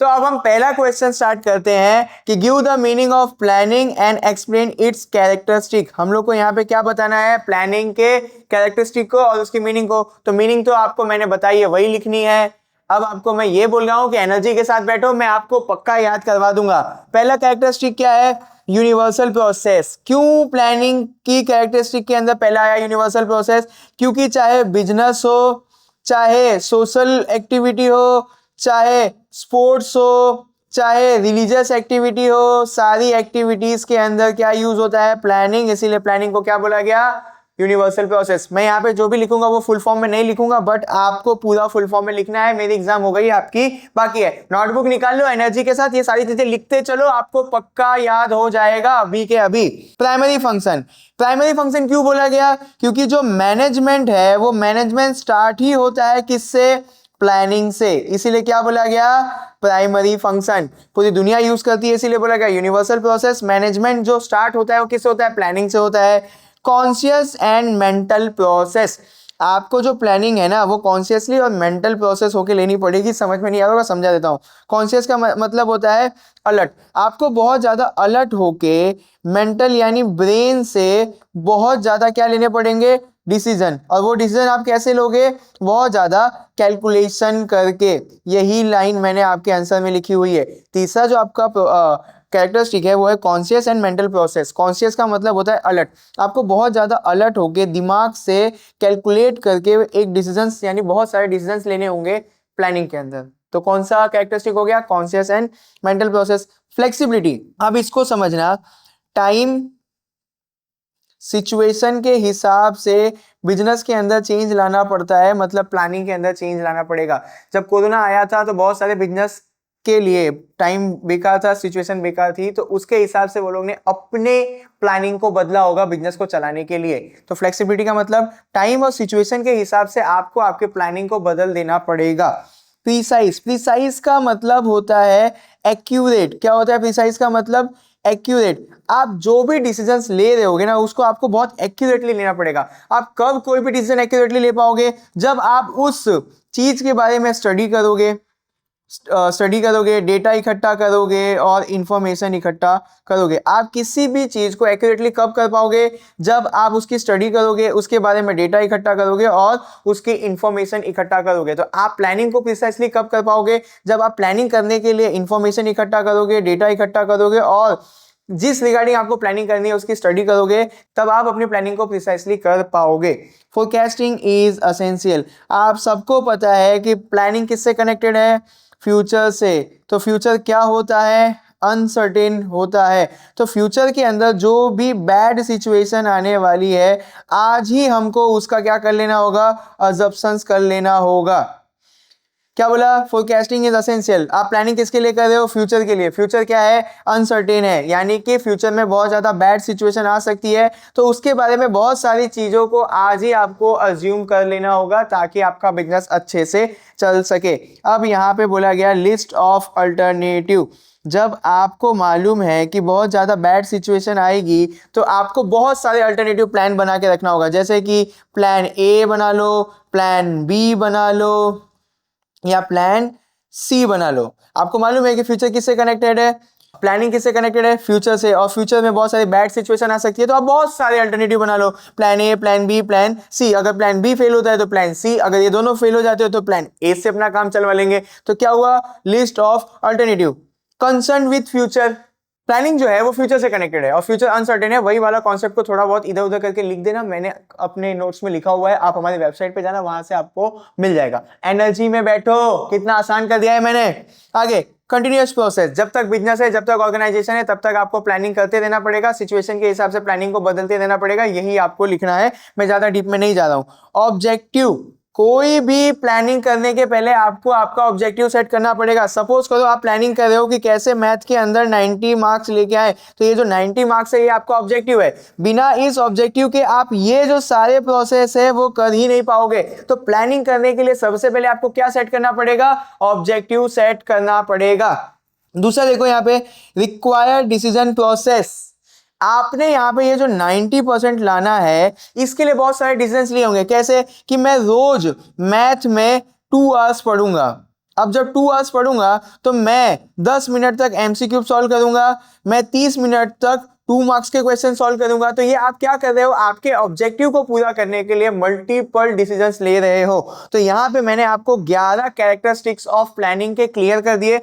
तो अब हम पहला क्वेश्चन स्टार्ट करते हैं कि give the meaning of planning and explain it's characteristic. हम लोग को यहाँ पे क्या बताना है, प्लानिंग के कैरेक्टरिस्टिक को और उसकी मीनिंग को। तो मीनिंग तो आपको मैंने बताई है, वही लिखनी है। अब आपको मैं ये बोल रहा हूँ कि एनर्जी के साथ बैठो, मैं आपको पक्का याद करवा दूंगा। पहला कैरेक्टरिस्टिक क्या है, यूनिवर्सल प्रोसेस। क्यों प्लानिंग की कैरेक्टरिस्टिक के अंदर पहला आया यूनिवर्सल प्रोसेस? क्योंकि चाहे बिजनेस हो, चाहे सोशल एक्टिविटी हो, चाहे स्पोर्ट्स हो, चाहे रिलीजियस एक्टिविटी हो, सारी एक्टिविटीज के अंदर क्या यूज होता है, प्लानिंग। इसीलिए प्लानिंग को क्या बोला गया, यूनिवर्सल प्रोसेस। मैं यहाँ पे जो भी लिखूंगा वो फुल फॉर्म में नहीं लिखूंगा, बट आपको पूरा फुल फॉर्म में लिखना है। मेरी एग्जाम हो गई आपकी, बाकी है नोटबुक निकाल लो, एनर्जी के साथ ये सारी चीजें लिखते चलो, आपको पक्का याद हो जाएगा अभी के अभी। प्राइमरी फंक्शन, प्राइमरी फंक्शन क्यों बोला गया, क्योंकि जो मैनेजमेंट है वो मैनेजमेंट स्टार्ट ही होता है किससे, प्लानिंग से। इसीलिए क्या बोला गया, प्राइमरी फंक्शन। पूरी दुनिया यूज करती है, इसीलिए बोला गया यूनिवर्सल प्रोसेस। मैनेजमेंट जो स्टार्ट होता है वो किससे होता है, प्लानिंग से होता है। कॉन्शियस एंड मेंटल प्रोसेस, आपको जो प्लानिंग है ना वो कॉन्शियसली और मेंटल प्रोसेस होके लेनी पड़ेगी। समझ में नहीं आ रहा, समझा देता हूँ। कॉन्शियस का मतलब होता है अलर्ट, आपको बहुत ज्यादा अलर्ट होके मेंटल यानी ब्रेन से बहुत ज्यादा क्या लेने पड़ेंगे, डिसीजन। और वो डिसीजन आप कैसे लोगे, बहुत ज्यादा कैलकुलेशन करके। यही लाइन मैंने आपके आंसर में लिखी हुई है। तीसरा जो आपका कैरेक्टरिस्टिक है वो है conscious and mental process. Conscious का मतलब होता है अलर्ट, आपको बहुत ज्यादा अलर्ट होके दिमाग से कैलकुलेट करके एक डिसीजन यानी बहुत सारे डिसीजन लेने होंगे प्लानिंग के अंदर। तो कौन सा कैरेक्टरिस्टिक हो गया, conscious and mental process. Flexibility, अब इसको समझना, टाइम सिचुएशन के हिसाब से बिजनेस के अंदर चेंज लाना पड़ता है, मतलब प्लानिंग के अंदर चेंज लाना पड़ेगा। जब कोरोना आया था तो बहुत सारे बिजनेस के लिए टाइम बेकार था, सिचुएशन बेकार थी, तो उसके हिसाब से वो लोग ने अपने प्लानिंग को बदला होगा बिजनेस को चलाने के लिए। तो फ्लेक्सिबिलिटी का मतलब टाइम और सिचुएशन के हिसाब से आपको आपके प्लानिंग को बदल देना पड़ेगा। प्रीसाइज, प्रीसाइज का मतलब होता है एक्यूरेट। क्या होता है प्रीसाइज का मतलब, एक्यूरेट। आप जो भी डिसीजंस ले रहे होगे ना उसको आपको बहुत एक्यूरेटली लेना पड़ेगा। आप कब कोई भी डिसीजन एक्यूरेटली ले पाओगे, जब आप उस चीज के बारे में स्टडी करोगे, डेटा इकट्ठा करोगे और इंफॉर्मेशन इकट्ठा करोगे। आप किसी भी चीज को एक्यूरेटली कब कर पाओगे, जब आप उसकी स्टडी करोगे, उसके बारे में डेटा इकट्ठा करोगे और उसकी इंफॉर्मेशन इकट्ठा करोगे। तो आप प्लानिंग को प्रिसाइसली कब कर पाओगे, जब आप प्लानिंग करने के लिए इंफॉर्मेशन इकट्ठा करोगे, डेटा इकट्ठा करोगे और जिस रिगार्डिंग आपको प्लानिंग करनी है उसकी स्टडी करोगे, तब आप अपनी प्लानिंग को प्रिसाइसली कर पाओगे। फोरकास्टिंग इज एसेंशियल, आप सबको पता है कि प्लानिंग किससे कनेक्टेड है, फ्यूचर से। तो फ्यूचर क्या होता है, अनसर्टेन होता है। तो फ्यूचर के अंदर जो भी बैड सिचुएशन आने वाली है, आज ही हमको उसका क्या कर लेना होगा, अजम्पशंस कर लेना होगा। क्या बोला, फोरकास्टिंग इज एसेंशियल। आप प्लानिंग किसके लिए कर रहे हो, फ्यूचर के लिए। फ्यूचर क्या है, अनसर्टेन है, यानी कि फ्यूचर में बहुत ज्यादा बैड सिचुएशन आ सकती है, तो उसके बारे में बहुत सारी चीजों को आज ही आपको अज्यूम कर लेना होगा ताकि आपका बिजनेस अच्छे से चल सके। अब यहाँ पे बोला गया लिस्ट ऑफ अल्टरनेटिव। जब आपको मालूम है कि बहुत ज़्यादा बैड सिचुएशन आएगी तो आपको बहुत सारे अल्टरनेटिव प्लान बना के रखना होगा। जैसे कि प्लान ए बना लो, प्लान बी बना लो या प्लान सी बना लो। आपको मालूम है कि फ्यूचर किससे कनेक्टेड है, प्लानिंग किससे कनेक्टेड है, फ्यूचर से। और फ्यूचर में बहुत सारी बैड सिचुएशन आ सकती है, तो आप बहुत सारे अल्टरनेटिव बना लो, plan A, plan B, plan C. अगर प्लान बी फेल होता है तो प्लान सी, अगर ये दोनों फेल हो जाते हो तो प्लान ए से अपना काम चलवा लेंगे। तो क्या हुआ, list of alternative concern with future. Planning जो है वो फ्यूचर से कनेक्टेड है और फ्यूचर अनसर्टेन है। वही वाला कॉन्सेप्ट को थोड़ा बहुत इधर उधर करके लिख देना, मैंने अपने नोट्स में लिखा हुआ है, आप हमारी वेबसाइट पे जाना, वहां से आपको मिल जाएगा। एनर्जी में बैठो, कितना आसान कर दिया है मैंने। आगे कंटिन्यूअस प्रोसेस, जब तक बिजनेस है, जब तक ऑर्गेनाइजेशन है, तब तक आपको प्लानिंग करते रहना पड़ेगा, सिचुएशन के हिसाब से प्लानिंग को बदलते रहना पड़ेगा, यही आपको लिखना है। मैं ज्यादा डीप में नहीं जा रहा हूं। ऑब्जेक्टिव, कोई भी प्लानिंग करने के पहले आपको आपका ऑब्जेक्टिव सेट करना पड़ेगा। सपोज करो आप प्लानिंग कर रहे हो कि कैसे मैथ के अंदर 90 मार्क्स लेके आए, तो ये जो 90 मार्क्स है ये आपका ऑब्जेक्टिव है। बिना इस ऑब्जेक्टिव के आप ये जो सारे प्रोसेस है वो कर ही नहीं पाओगे। तो प्लानिंग करने के लिए सबसे पहले आपको क्या सेट करना पड़ेगा, ऑब्जेक्टिव सेट करना पड़ेगा। दूसरा देखो यहाँ पे रिक्वायर्ड डिसीजन प्रोसेस। आपने यहाँ पे ये जो 90% लाना है इसके लिए बहुत सारे डिसीजंस लिए होंगे। कैसे कि मैं रोज मैथ में 2 आवर्स पढ़ूंगा। अब जब 2 आवर्स पढ़ूंगा तो मैं 10 मिनट तक एमसीक्यू सॉल्व करूंगा, मैं 30 मिनट तक 2 मार्क्स के क्वेश्चन सॉल्व करूंगा। तो ये आप क्या कर रहे हो, आपके ऑब्जेक्टिव को पूरा करने के लिए मल्टीपल डिसीजंस ले रहे हो। तो यहाँ पे मैंने आपको 11 कैरेक्टरिस्टिक्स ऑफ प्लानिंग के क्लियर कर दिए।